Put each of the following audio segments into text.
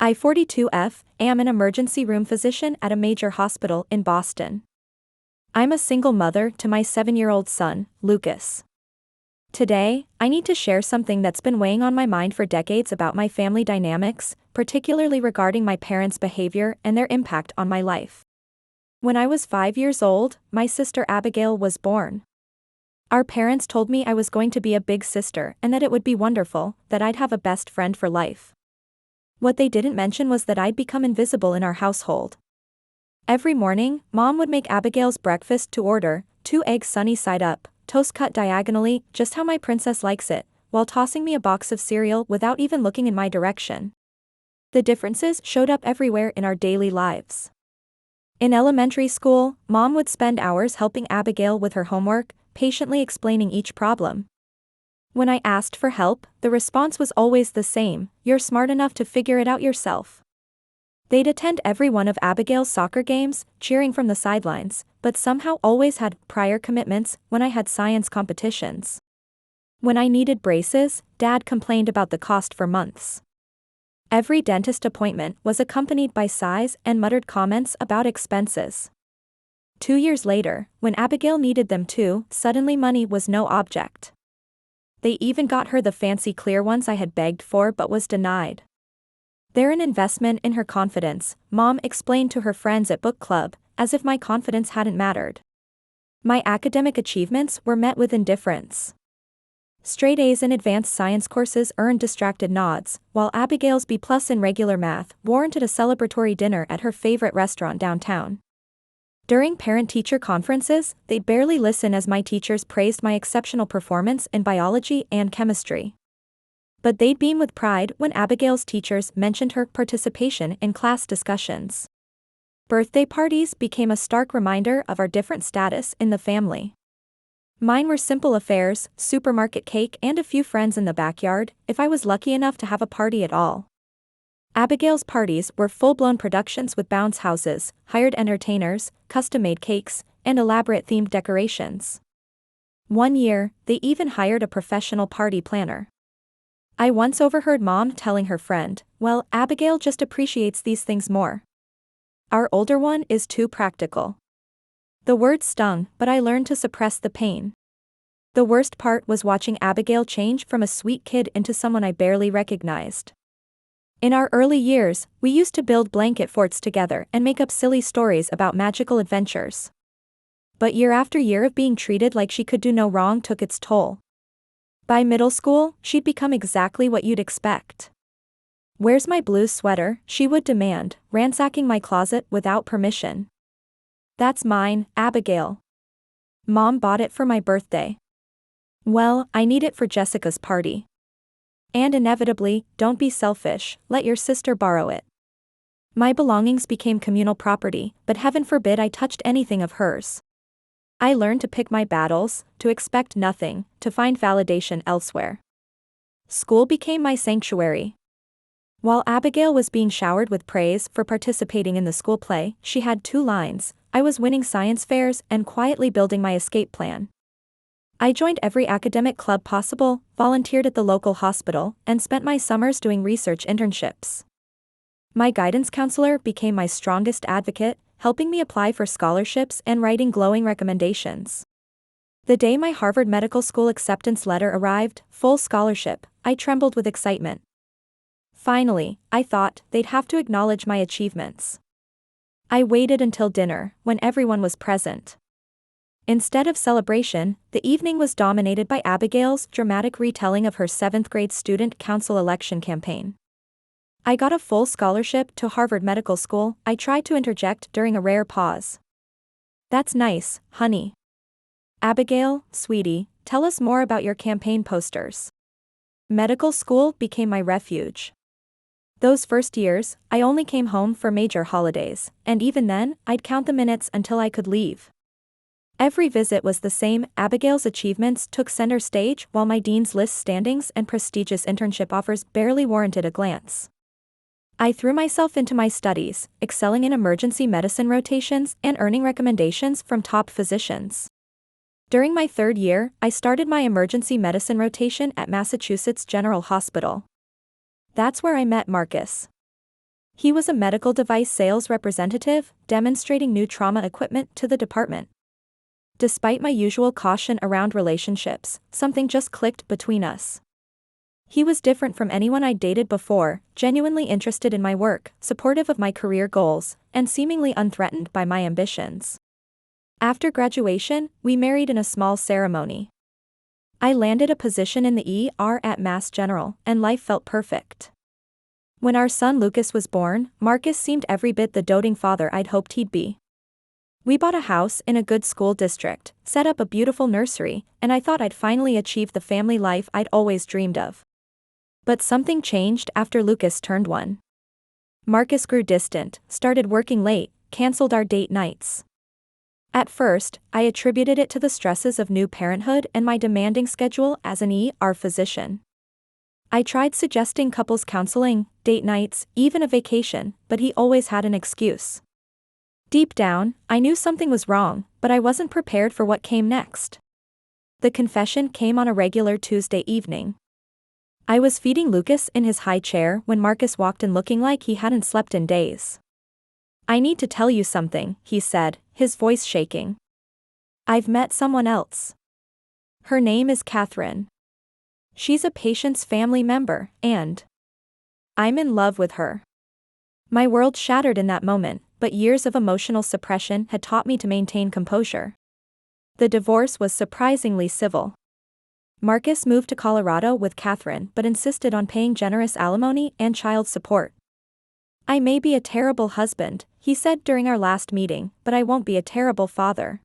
I 42F am an emergency room physician at a major hospital in Boston. I'm a single mother to my 7-year-old son, Lucas. Today, I need to share something that's been weighing on my mind for decades about my family dynamics, particularly regarding my parents' behavior and their impact on my life. When I was 5 years old, my sister Abigail was born. Our parents told me I was going to be a big sister and that it would be wonderful, that I'd have a best friend for life. What they didn't mention was that I'd become invisible in our household. Every morning, Mom would make Abigail's breakfast to order, 2 eggs sunny side up, toast cut diagonally, just how my princess likes it, while tossing me a box of cereal without even looking in my direction. The differences showed up everywhere in our daily lives. In elementary school, Mom would spend hours helping Abigail with her homework, patiently explaining each problem. When I asked for help, the response was always the same: "You're smart enough to figure it out yourself." They'd attend every one of Abigail's soccer games, cheering from the sidelines, but somehow always had prior commitments when I had science competitions. When I needed braces, Dad complained about the cost for months. Every dentist appointment was accompanied by sighs and muttered comments about expenses. 2 years later, when Abigail needed them too, suddenly money was no object. They even got her the fancy clear ones I had begged for but was denied. "They're an investment in her confidence," Mom explained to her friends at book club, as if my confidence hadn't mattered. My academic achievements were met with indifference. Straight A's in advanced science courses earned distracted nods, while Abigail's B+ in regular math warranted a celebratory dinner at her favorite restaurant downtown. During parent-teacher conferences, they'd barely listen as my teachers praised my exceptional performance in biology and chemistry. But they'd beam with pride when Abigail's teachers mentioned her participation in class discussions. Birthday parties became a stark reminder of our different status in the family. Mine were simple affairs: supermarket cake and a few friends in the backyard, if I was lucky enough to have a party at all. Abigail's parties were full-blown productions with bounce houses, hired entertainers, custom-made cakes, and elaborate themed decorations. One year, they even hired a professional party planner. I once overheard Mom telling her friend, "Well, Abigail just appreciates these things more. Our older one is too practical." The word stung, but I learned to suppress the pain. The worst part was watching Abigail change from a sweet kid into someone I barely recognized. In our early years, we used to build blanket forts together and make up silly stories about magical adventures. But year after year of being treated like she could do no wrong took its toll. By middle school, she'd become exactly what you'd expect. "Where's my blue sweater?" she would demand, ransacking my closet without permission. "That's mine, Abigail. Mom bought it for my birthday." "Well, I need it for Jessica's party." And inevitably, "Don't be selfish, let your sister borrow it." My belongings became communal property, but heaven forbid I touched anything of hers. I learned to pick my battles, to expect nothing, to find validation elsewhere. School became my sanctuary. While Abigail was being showered with praise for participating in the school play, she had 2 lines: I was winning science fairs and quietly building my escape plan. I joined every academic club possible, volunteered at the local hospital, and spent my summers doing research internships. My guidance counselor became my strongest advocate, helping me apply for scholarships and writing glowing recommendations. The day my Harvard Medical School acceptance letter arrived, full scholarship, I trembled with excitement. Finally, I thought, they'd have to acknowledge my achievements. I waited until dinner, when everyone was present. Instead of celebration, the evening was dominated by Abigail's dramatic retelling of her 7th-grade student council election campaign. "I got a full scholarship to Harvard Medical School," I tried to interject during a rare pause. "That's nice, honey. Abigail, sweetie, tell us more about your campaign posters." Medical school became my refuge. Those first years, I only came home for major holidays, and even then, I'd count the minutes until I could leave. Every visit was the same: Abigail's achievements took center stage while my dean's list standings and prestigious internship offers barely warranted a glance. I threw myself into my studies, excelling in emergency medicine rotations and earning recommendations from top physicians. During my 3rd year, I started my emergency medicine rotation at Massachusetts General Hospital. That's where I met Marcus. He was a medical device sales representative, demonstrating new trauma equipment to the department. Despite my usual caution around relationships, something just clicked between us. He was different from anyone I'd dated before, genuinely interested in my work, supportive of my career goals, and seemingly unthreatened by my ambitions. After graduation, we married in a small ceremony. I landed a position in the ER at Mass General, and life felt perfect. When our son Lucas was born, Marcus seemed every bit the doting father I'd hoped he'd be. We bought a house in a good school district, set up a beautiful nursery, and I thought I'd finally achieved the family life I'd always dreamed of. But something changed after Lucas turned 1. Marcus grew distant, started working late, canceled our date nights. At first, I attributed it to the stresses of new parenthood and my demanding schedule as an ER physician. I tried suggesting couples counseling, date nights, even a vacation, but he always had an excuse. Deep down, I knew something was wrong, but I wasn't prepared for what came next. The confession came on a regular Tuesday evening. I was feeding Lucas in his high chair when Marcus walked in looking like he hadn't slept in days. "I need to tell you something," he said, his voice shaking. "I've met someone else. Her name is Catherine. She's a patient's family member, and I'm in love with her." My world shattered in that moment, but years of emotional suppression had taught me to maintain composure. The divorce was surprisingly civil. Marcus moved to Colorado with Catherine but insisted on paying generous alimony and child support. "I may be a terrible husband," he said during our last meeting, "but I won't be a terrible father."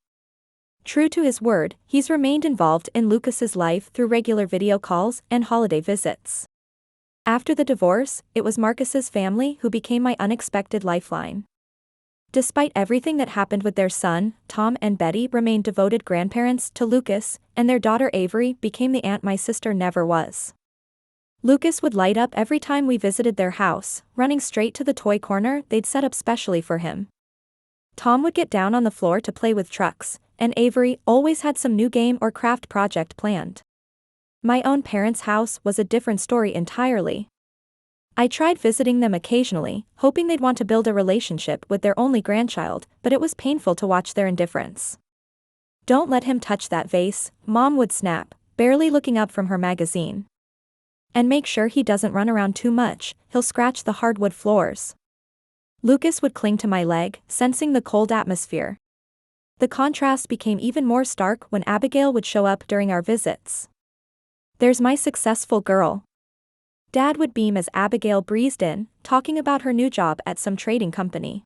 True to his word, he's remained involved in Lucas's life through regular video calls and holiday visits. After the divorce, it was Marcus's family who became my unexpected lifeline. Despite everything that happened with their son, Tom and Betty remained devoted grandparents to Lucas, and their daughter Avery became the aunt my sister never was. Lucas would light up every time we visited their house, running straight to the toy corner they'd set up specially for him. Tom would get down on the floor to play with trucks, and Avery always had some new game or craft project planned. My own parents' house was a different story entirely. I tried visiting them occasionally, hoping they'd want to build a relationship with their only grandchild, but it was painful to watch their indifference. "Don't let him touch that vase," Mom would snap, barely looking up from her magazine. "And make sure he doesn't run around too much, he'll scratch the hardwood floors." Lucas would cling to my leg, sensing the cold atmosphere. The contrast became even more stark when Abigail would show up during our visits. "There's my successful girl." Dad would beam as Abigail breezed in, talking about her new job at some trading company.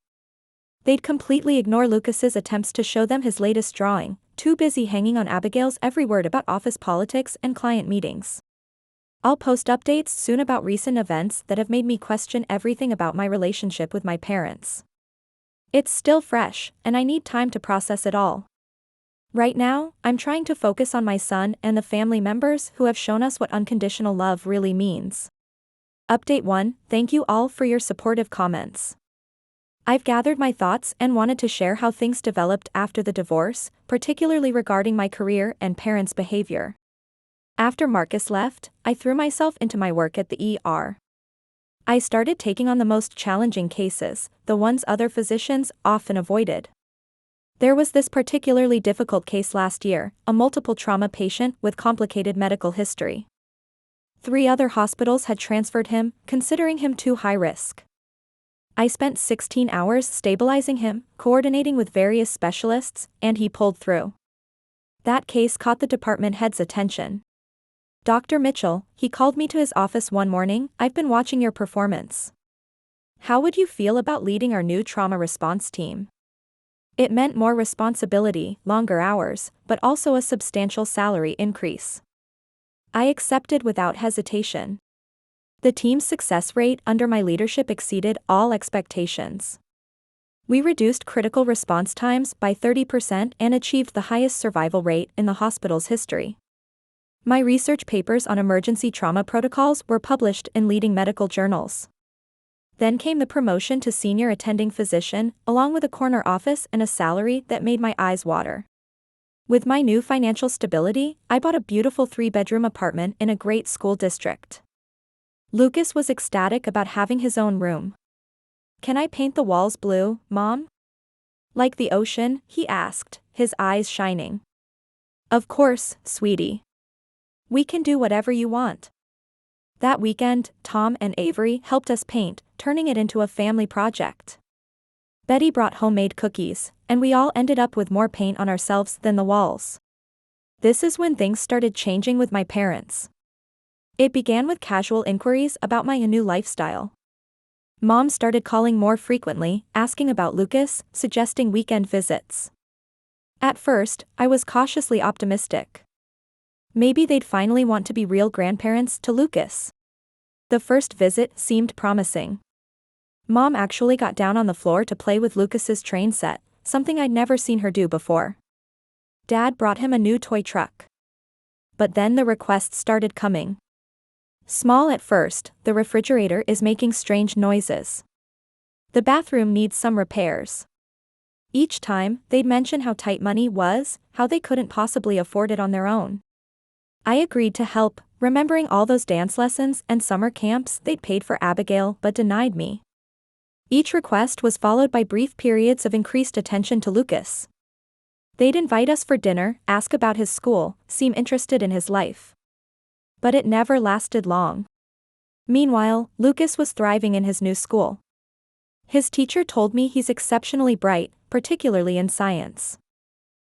They'd completely ignore Lucas's attempts to show them his latest drawing, too busy hanging on Abigail's every word about office politics and client meetings. I'll post updates soon about recent events that have made me question everything about my relationship with my parents. It's still fresh, and I need time to process it all. Right now, I'm trying to focus on my son and the family members who have shown us what unconditional love really means. Update 1, thank you all for your supportive comments. I've gathered my thoughts and wanted to share how things developed after the divorce, particularly regarding my career and parents' behavior. After Marcus left, I threw myself into my work at the ER. I started taking on the most challenging cases, the ones other physicians often avoided. There was this particularly difficult case last year, a multiple trauma patient with complicated medical history. 3 other hospitals had transferred him, considering him too high risk. I spent 16 hours stabilizing him, coordinating with various specialists, and he pulled through. That case caught the department head's attention. "Dr. Mitchell," he called me to his office one morning, "I've been watching your performance. How would you feel about leading our new trauma response team?" It meant more responsibility, longer hours, but also a substantial salary increase. I accepted without hesitation. The team's success rate under my leadership exceeded all expectations. We reduced critical response times by 30% and achieved the highest survival rate in the hospital's history. My research papers on emergency trauma protocols were published in leading medical journals. Then came the promotion to senior attending physician, along with a corner office and a salary that made my eyes water. With my new financial stability, I bought a beautiful 3-bedroom apartment in a great school district. Lucas was ecstatic about having his own room. Can I paint the walls blue, Mom? Like the ocean, he asked, his eyes shining. Of course, sweetie. We can do whatever you want. That weekend, Tom and Avery helped us paint, turning it into a family project. Betty brought homemade cookies, and we all ended up with more paint on ourselves than the walls. This is when things started changing with my parents. It began with casual inquiries about my new lifestyle. Mom started calling more frequently, asking about Lucas, suggesting weekend visits. At first, I was cautiously optimistic. Maybe they'd finally want to be real grandparents to Lucas. The first visit seemed promising. Mom actually got down on the floor to play with Lucas's train set, something I'd never seen her do before. Dad brought him a new toy truck. But then the requests started coming. Small at first, the refrigerator is making strange noises. The bathroom needs some repairs. Each time, they'd mention how tight money was, how they couldn't possibly afford it on their own. I agreed to help, remembering all those dance lessons and summer camps they'd paid for Abigail but denied me. Each request was followed by brief periods of increased attention to Lucas. They'd invite us for dinner, ask about his school, seem interested in his life. But it never lasted long. Meanwhile, Lucas was thriving in his new school. His teacher told me he's exceptionally bright, particularly in science.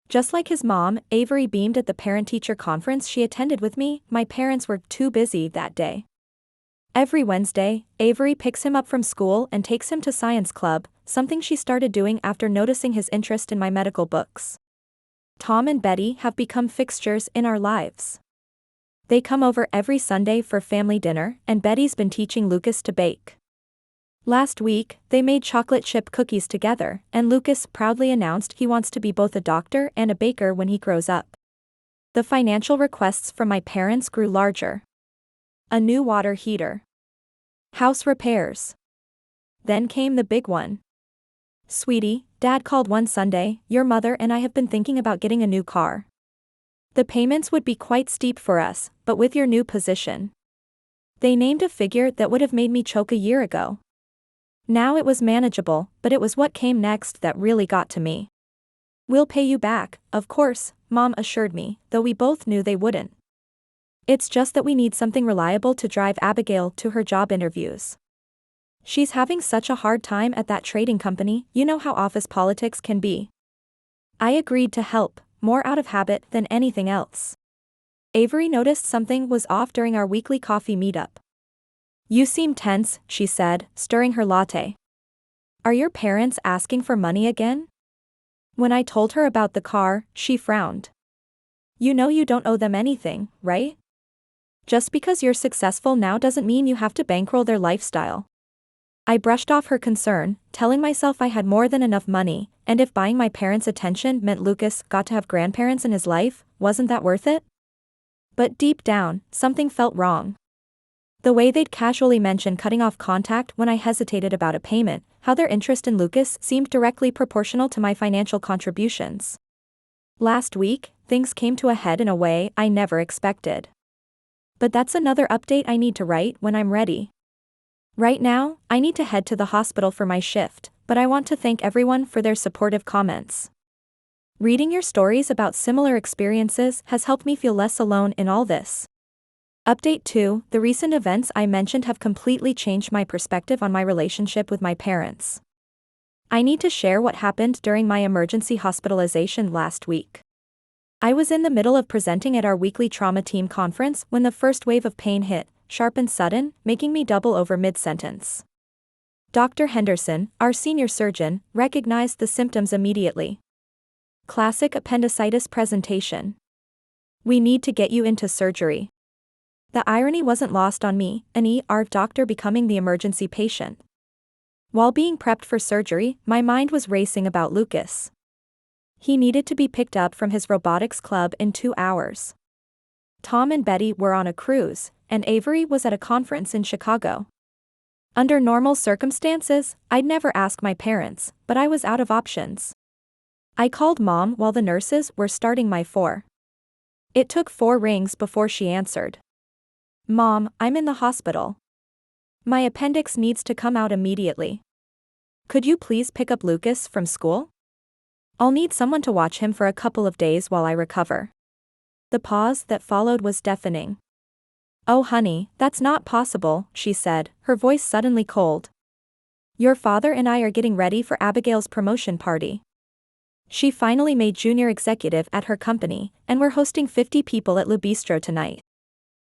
Just like his mom, Avery beamed at the parent-teacher conference she attended with me. My parents were too busy that day. Every Wednesday, Avery picks him up from school and takes him to science club, something she started doing after noticing his interest in my medical books. Tom and Betty have become fixtures in our lives. They come over every Sunday for family dinner, and Betty's been teaching Lucas to bake. Last week, they made chocolate chip cookies together, and Lucas proudly announced he wants to be both a doctor and a baker when he grows up. The financial requests from my parents grew larger. A new water heater. House repairs. Then came the big one. Sweetie, Dad called one Sunday, your mother and I have been thinking about getting a new car. The payments would be quite steep for us, but with your new position. They named a figure that would have made me choke a year ago. Now it was manageable, but it was what came next that really got to me. We'll pay you back, of course, Mom assured me, though we both knew they wouldn't. It's just that we need something reliable to drive Abigail to her job interviews. She's having such a hard time at that trading company, you know how office politics can be. I agreed to help, more out of habit than anything else. Avery noticed something was off during our weekly coffee meetup. You seem tense, she said, stirring her latte. Are your parents asking for money again? When I told her about the car, she frowned. You know you don't owe them anything, right? Just because you're successful now doesn't mean you have to bankroll their lifestyle. I brushed off her concern, telling myself I had more than enough money, and if buying my parents' attention meant Lucas got to have grandparents in his life, wasn't that worth it? But deep down, something felt wrong. The way they'd casually mention cutting off contact when I hesitated about a payment, how their interest in Lucas seemed directly proportional to my financial contributions. Last week, things came to a head in a way I never expected. But that's another update I need to write when I'm ready. Right now, I need to head to the hospital for my shift, but I want to thank everyone for their supportive comments. Reading your stories about similar experiences has helped me feel less alone in all this. Update 2: the recent events I mentioned have completely changed my perspective on my relationship with my parents. I need to share what happened during my emergency hospitalization last week. I was in the middle of presenting at our weekly trauma team conference when the first wave of pain hit, sharp and sudden, making me double over mid-sentence. Dr. Henderson, our senior surgeon, recognized the symptoms immediately. Classic appendicitis presentation. We need to get you into surgery. The irony wasn't lost on me, an ER doctor becoming the emergency patient. While being prepped for surgery, my mind was racing about Lucas. He needed to be picked up from his robotics club in 2 hours. Tom and Betty were on a cruise, and Avery was at a conference in Chicago. Under normal circumstances, I'd never ask my parents, but I was out of options. I called Mom while the nurses were starting my 4. It took 4 rings before she answered. Mom, I'm in the hospital. My appendix needs to come out immediately. Could you please pick up Lucas from school? I'll need someone to watch him for a couple of days while I recover. The pause that followed was deafening. Oh honey, that's not possible, she said, her voice suddenly cold. Your father and I are getting ready for Abigail's promotion party. She finally made junior executive at her company, and we're hosting 50 people at Le Bistro tonight.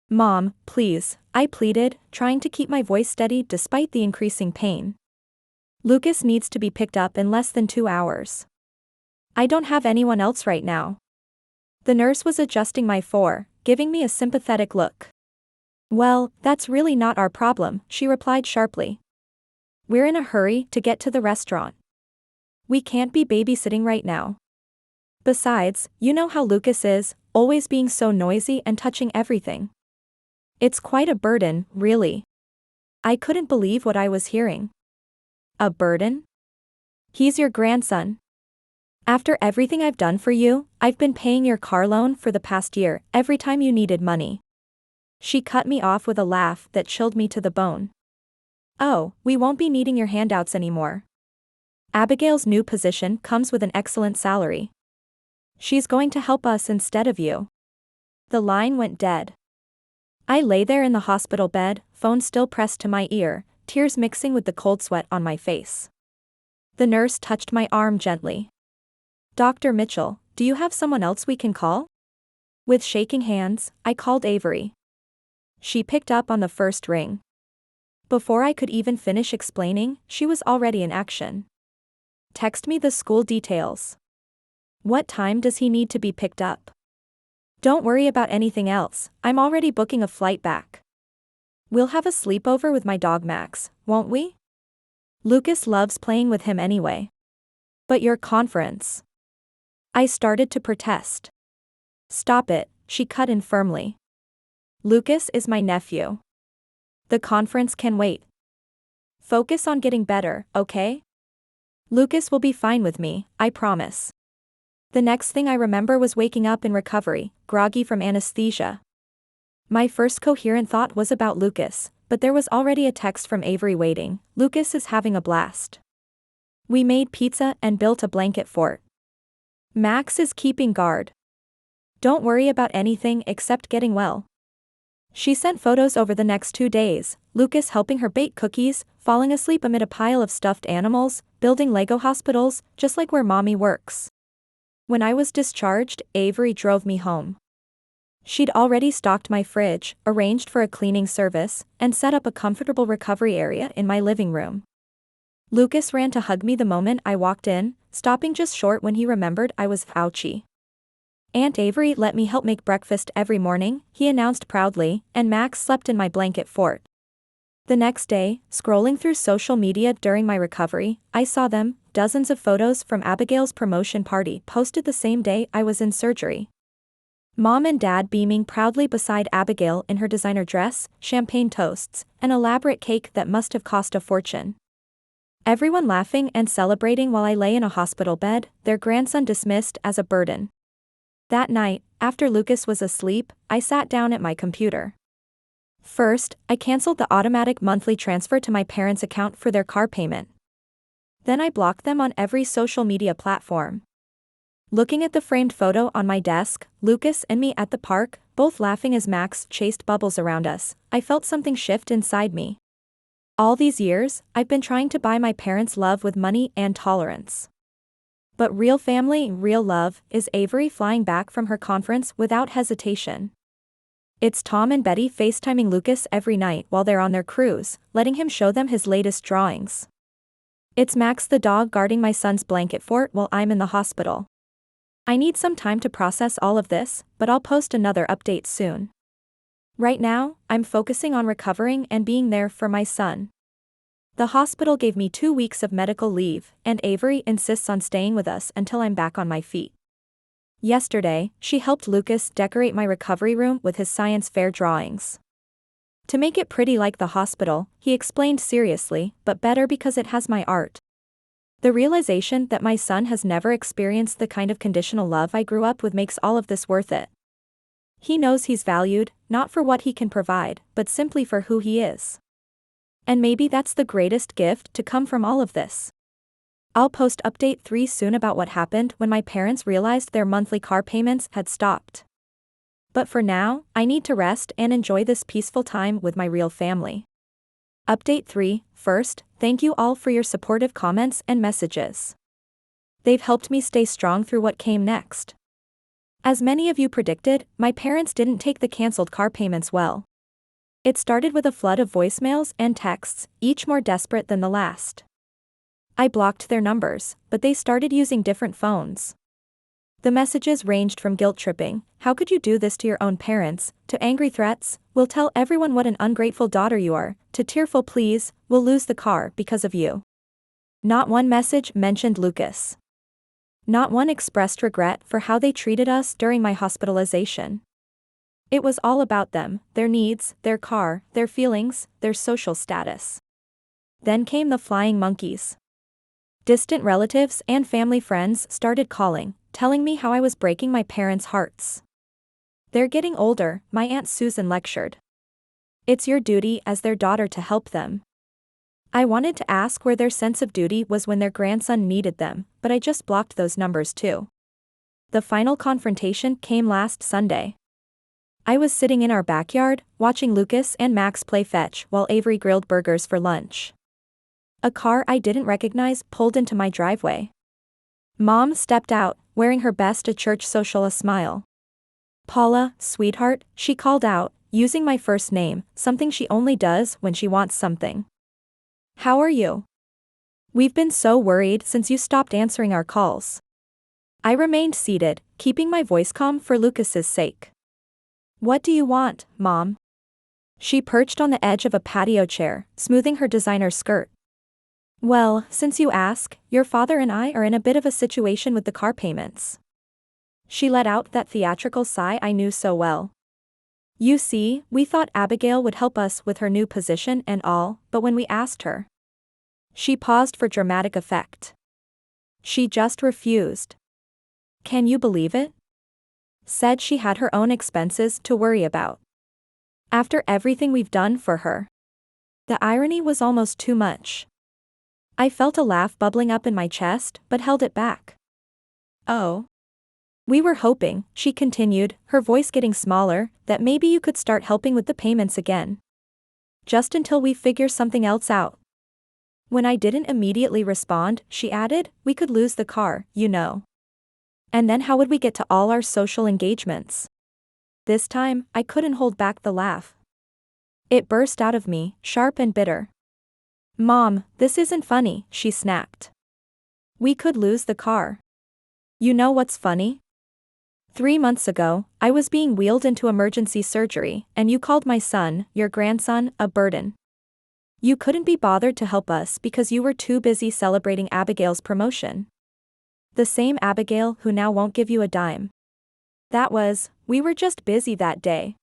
Mom, please, I pleaded, trying to keep my voice steady despite the increasing pain. Lucas needs to be picked up in less than 2 hours. I don't have anyone else right now. The nurse was adjusting my fore, giving me a sympathetic look. Well, that's really not our problem, she replied sharply. We're in a hurry to get to the restaurant. We can't be babysitting right now. Besides, you know how Lucas is, always being so noisy and touching everything. It's quite a burden, really. I couldn't believe what I was hearing. A burden? He's your grandson. After everything I've done for you, I've been paying your car loan for the past year, every time you needed money. She cut me off with a laugh that chilled me to the bone. Oh, we won't be needing your handouts anymore. Abigail's new position comes with an excellent salary. She's going to help us instead of you. The line went dead. I lay there in the hospital bed, phone still pressed to my ear, tears mixing with the cold sweat on my face. The nurse touched my arm gently. Dr. Mitchell, do you have someone else we can call? With shaking hands, I called Avery. She picked up on the first ring. Before I could even finish explaining, she was already in action. Text me the school details. What time does he need to be picked up? Don't worry about anything else, I'm already booking a flight back. We'll have a sleepover with my dog Max, won't we? Lucas loves playing with him anyway. But your conference. I started to protest. Stop it, she cut in firmly. Lucas is my nephew. The conference can wait. Focus on getting better, okay? Lucas will be fine with me, I promise. The next thing I remember was waking up in recovery, groggy from anesthesia. My first coherent thought was about Lucas, but there was already a text from Avery waiting. Lucas is having a blast. We made pizza and built a blanket fort. Max is keeping guard. Don't worry about anything except getting well. She sent photos over the next 2 days, Lucas helping her bake cookies, falling asleep amid a pile of stuffed animals, building Lego hospitals, just like where mommy works. When I was discharged, Avery drove me home. She'd already stocked my fridge, arranged for a cleaning service, and set up a comfortable recovery area in my living room. Lucas ran to hug me the moment I walked in, stopping just short when he remembered I was ouchy. Aunt Avery let me help make breakfast every morning, he announced proudly, and Max slept in my blanket fort. The next day, scrolling through social media during my recovery, I saw them, dozens of photos from Abigail's promotion party posted the same day I was in surgery. Mom and Dad beaming proudly beside Abigail in her designer dress, champagne toasts, an elaborate cake that must have cost a fortune. Everyone laughing and celebrating while I lay in a hospital bed, their grandson dismissed as a burden. That night, after Lucas was asleep, I sat down at my computer. First, I canceled the automatic monthly transfer to my parents' account for their car payment. Then I blocked them on every social media platform. Looking at the framed photo on my desk, Lucas and me at the park, both laughing as Max chased bubbles around us, I felt something shift inside me. All these years, I've been trying to buy my parents' love with money and tolerance. But real family, real love, is Avery flying back from her conference without hesitation. It's Tom and Betty FaceTiming Lucas every night while they're on their cruise, letting him show them his latest drawings. It's Max the dog guarding my son's blanket fort while I'm in the hospital. I need some time to process all of this, but I'll post another update soon. Right now, I'm focusing on recovering and being there for my son. The hospital gave me 2 weeks of medical leave, and Avery insists on staying with us until I'm back on my feet. Yesterday, she helped Lucas decorate my recovery room with his science fair drawings. To make it pretty like the hospital, he explained seriously, but better because it has my art. The realization that my son has never experienced the kind of conditional love I grew up with makes all of this worth it. He knows he's valued, not for what he can provide, but simply for who he is. And maybe that's the greatest gift to come from all of this. I'll post update 3 soon about what happened when my parents realized their monthly car payments had stopped. But for now, I need to rest and enjoy this peaceful time with my real family. Update 3. First, thank you all for your supportive comments and messages. They've helped me stay strong through what came next. As many of you predicted, my parents didn't take the canceled car payments well. It started with a flood of voicemails and texts, each more desperate than the last. I blocked their numbers, but they started using different phones. The messages ranged from guilt-tripping, "How could you do this to your own parents?" to angry threats, "We'll tell everyone what an ungrateful daughter you are," to tearful pleas, "We'll lose the car because of you." Not one message mentioned Lucas. Not one expressed regret for how they treated us during my hospitalization. It was all about them, their needs, their car, their feelings, their social status. Then came the flying monkeys. Distant relatives and family friends started calling, telling me how I was breaking my parents' hearts. "They're getting older," my Aunt Susan lectured. "It's your duty as their daughter to help them." I wanted to ask where their sense of duty was when their grandson needed them, but I just blocked those numbers too. The final confrontation came last Sunday. I was sitting in our backyard, watching Lucas and Max play fetch while Avery grilled burgers for lunch. A car I didn't recognize pulled into my driveway. Mom stepped out, wearing her best at church social smile. "Paula, sweetheart," she called out, using my first name, something she only does when she wants something. "How are you? We've been so worried since you stopped answering our calls." I remained seated, keeping my voice calm for Lucas's sake. "What do you want, Mom?" She perched on the edge of a patio chair, smoothing her designer skirt. "Well, since you ask, your father and I are in a bit of a situation with the car payments." She let out that theatrical sigh I knew so well. "You see, we thought Abigail would help us with her new position and all, but when we asked her..." She paused for dramatic effect. "She just refused. Can you believe it? Said she had her own expenses to worry about. After everything we've done for her." The irony was almost too much. I felt a laugh bubbling up in my chest, but held it back. "Oh. We were hoping," she continued, her voice getting smaller, "that maybe you could start helping with the payments again. Just until we figure something else out." When I didn't immediately respond, she added, "We could lose the car, you know. And then how would we get to all our social engagements?" This time, I couldn't hold back the laugh. It burst out of me, sharp and bitter. "Mom, this isn't funny," she snapped. "We could lose the car. You know what's funny? 3 months ago, I was being wheeled into emergency surgery, and you called my son, your grandson, a burden. You couldn't be bothered to help us because you were too busy celebrating Abigail's promotion. The same Abigail who now won't give you a dime. We were just busy that day.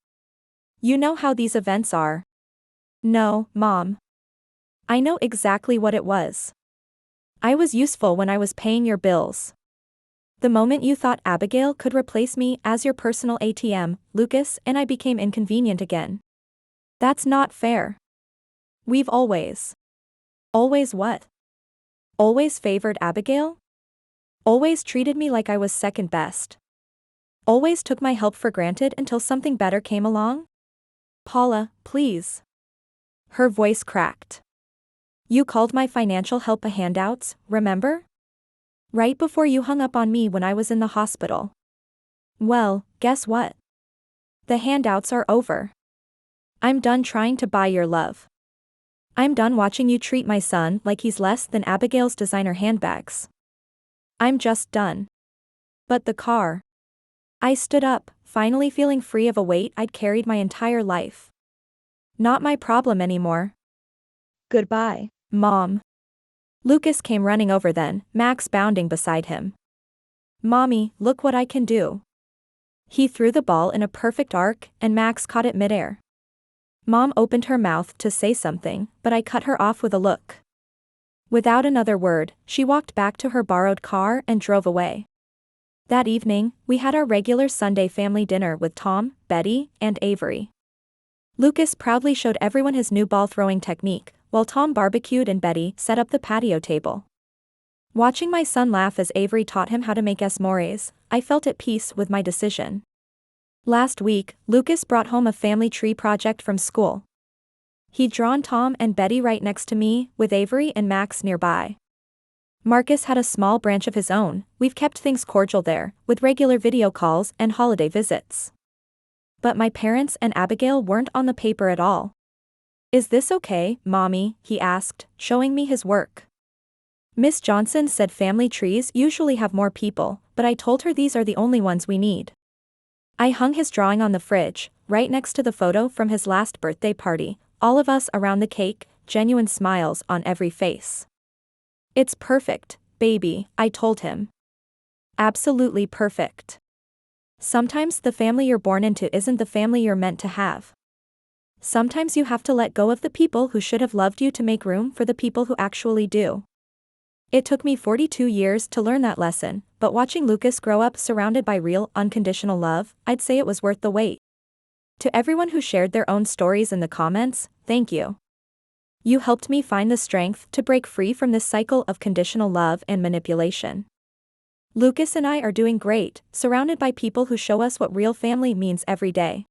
You know how these events are." "No, Mom. I know exactly what it was. I was useful when I was paying your bills. The moment you thought Abigail could replace me as your personal ATM, Lucas and I became inconvenient again. That's not fair. We've always..." "Always what?" "Always favored Abigail? Always treated me like I was second best. Always took my help for granted until something better came along? Paula, please." Her voice cracked. "You called my financial help a handouts, remember? Right before you hung up on me when I was in the hospital. Well, guess what? The handouts are over. I'm done trying to buy your love. I'm done watching you treat my son like he's less than Abigail's designer handbags. I'm just done." "But the car..." I stood up, finally feeling free of a weight I'd carried my entire life. "Not my problem anymore. Goodbye, Mom." Lucas came running over then, Max bounding beside him. "Mommy, look what I can do." He threw the ball in a perfect arc, and Max caught it midair. Mom opened her mouth to say something, but I cut her off with a look. Without another word, she walked back to her borrowed car and drove away. That evening, we had our regular Sunday family dinner with Tom, Betty, and Avery. Lucas proudly showed everyone his new ball throwing technique, while Tom barbecued and Betty set up the patio table. Watching my son laugh as Avery taught him how to make s'mores, I felt at peace with my decision. Last week, Lucas brought home a family tree project from school. He'd drawn Tom and Betty right next to me, with Avery and Max nearby. Marcus had a small branch of his own. We've kept things cordial there, with regular video calls and holiday visits. But my parents and Abigail weren't on the paper at all. "Is this okay, Mommy?" he asked, showing me his work. Miss Johnson said family trees usually have more people, but I told her these are the only ones we need. I hung his drawing on the fridge, right next to the photo from his last birthday party, all of us around the cake, genuine smiles on every face. "It's perfect, baby," I told him. "Absolutely perfect. Sometimes the family you're born into isn't the family you're meant to have. Sometimes you have to let go of the people who should have loved you to make room for the people who actually do." It took me 42 years to learn that lesson, but watching Lucas grow up surrounded by real, unconditional love, I'd say it was worth the wait. To everyone who shared their own stories in the comments, thank you. You helped me find the strength to break free from this cycle of conditional love and manipulation. Lucas and I are doing great, surrounded by people who show us what real family means every day.